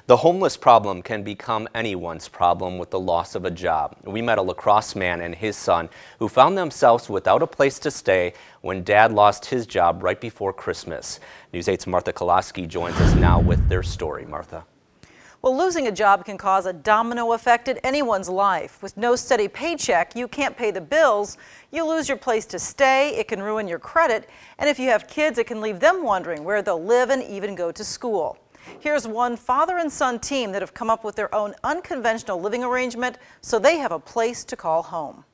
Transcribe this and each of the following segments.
The homeless problem can become anyone's problem with the loss of a job. We met a lacrosse man and his son who found themselves without a place to stay when Dad lost his job right before Christmas. News 8's Martha Kolaski joins us now with their story. Martha. Well, losing a job can cause a domino effect in anyone's life. With no steady paycheck, you can't pay the bills, you lose your place to stay, it can ruin your credit, and if you have kids, it can leave them wondering where they'll live and even go to school. Here's one father and son team that have come up with their own unconventional living arrangement so they have a place to call home.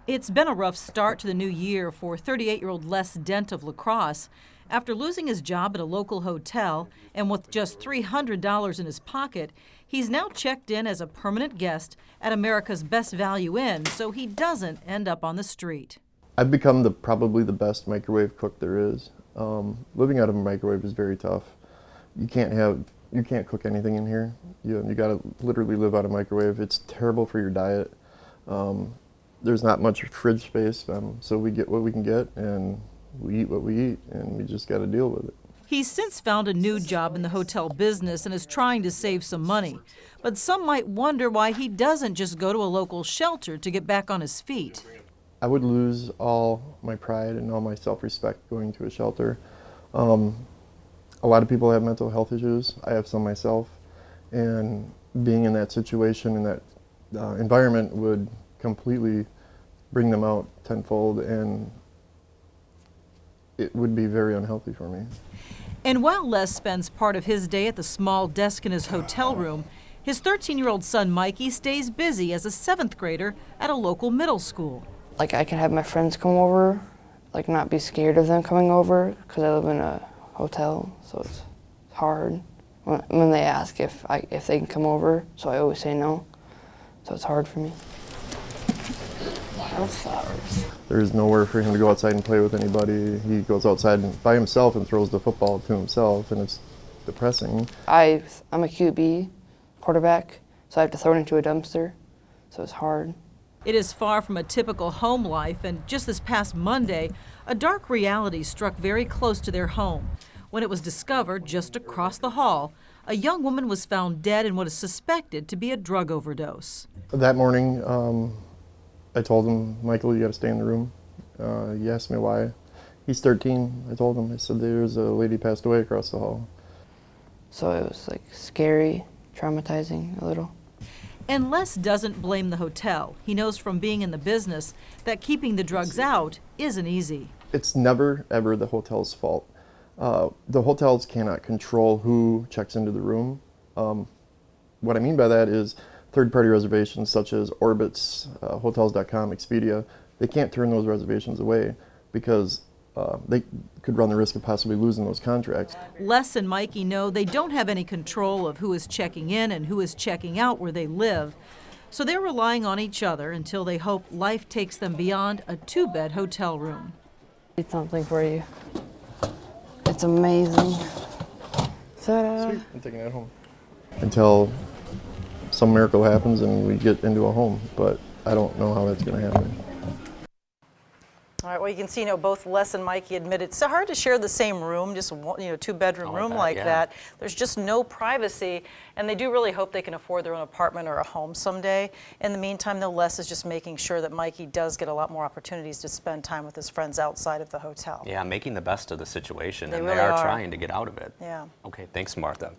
It's been a rough start to the new year for 38-year-old Les Dent of La Crosse. After losing his job at a local hotel and with just $300 in his pocket, he's now checked in as a permanent guest at America's Best Value Inn so he doesn't end up on the street. I've become probably the best microwave cook there is. Living out of a microwave is very tough. You can't cook anything in here. You gotta literally live out of a microwave. It's terrible for your diet. There's not much fridge space, so we get what we can get and we eat what we eat, and we just got to deal with it. He's since found a new job in the hotel business and is trying to save some money. But some might wonder why he doesn't just go to a local shelter to get back on his feet. I would lose all my pride and all my self-respect going to a shelter. A lot of people have mental health issues. I have some myself. And being in that situation, in that environment, would completely bring them out tenfold, and it would be very unhealthy for me. And while Les spends part of his day at the small desk in his hotel room, his 13-year-old son Mikey stays busy as a 7th grader at a local middle school. Like, I can have my friends come over, like not be scared of them coming over because I live in a hotel, so it's hard when they ask if they can come over, so I always say no, so it's hard for me. Flowers. There's nowhere for him to go outside and play with anybody. He goes outside by himself and throws the football to himself, and it's depressing. I'm a QB, quarterback, so I have to throw it into a dumpster, so it's hard. It is far from a typical home life, and just this past Monday, a dark reality struck very close to their home. When it was discovered just across the hall, a young woman was found dead in what is suspected to be a drug overdose. That morning, I told him, Michael, you got to stay in the room. He asked me why. He's 13. I told him, I said, there's a lady passed away across the hall. So it was like scary, traumatizing a little. And Les doesn't blame the hotel. He knows from being in the business that keeping the drugs out isn't easy. It's never, ever the hotel's fault. The hotels cannot control who checks into the room. What I mean by that is third-party reservations such as Orbitz, Hotels.com, Expedia, they can't turn those reservations away because they could run the risk of possibly losing those contracts. Les and Mikey know they don't have any control of who is checking in and who is checking out where they live, so they're relying on each other until they hope life takes them beyond a 2-bed hotel room. It's something for you. It's amazing. Ta-da. Sweet, I'm taking that home. Until some miracle happens and we get into a home, but I don't know how that's going to happen. All right, well, you can see, both Les and Mikey admit it's so hard to share the same room, just one, 2-bedroom room like that. There's just no privacy, and they do really hope they can afford their own apartment or a home someday. In the meantime, though, Les is just making sure that Mikey does get a lot more opportunities to spend time with his friends outside of the hotel. Yeah, making the best of the situation, and really they are are trying to get out of it. Yeah. Okay, thanks, Martha.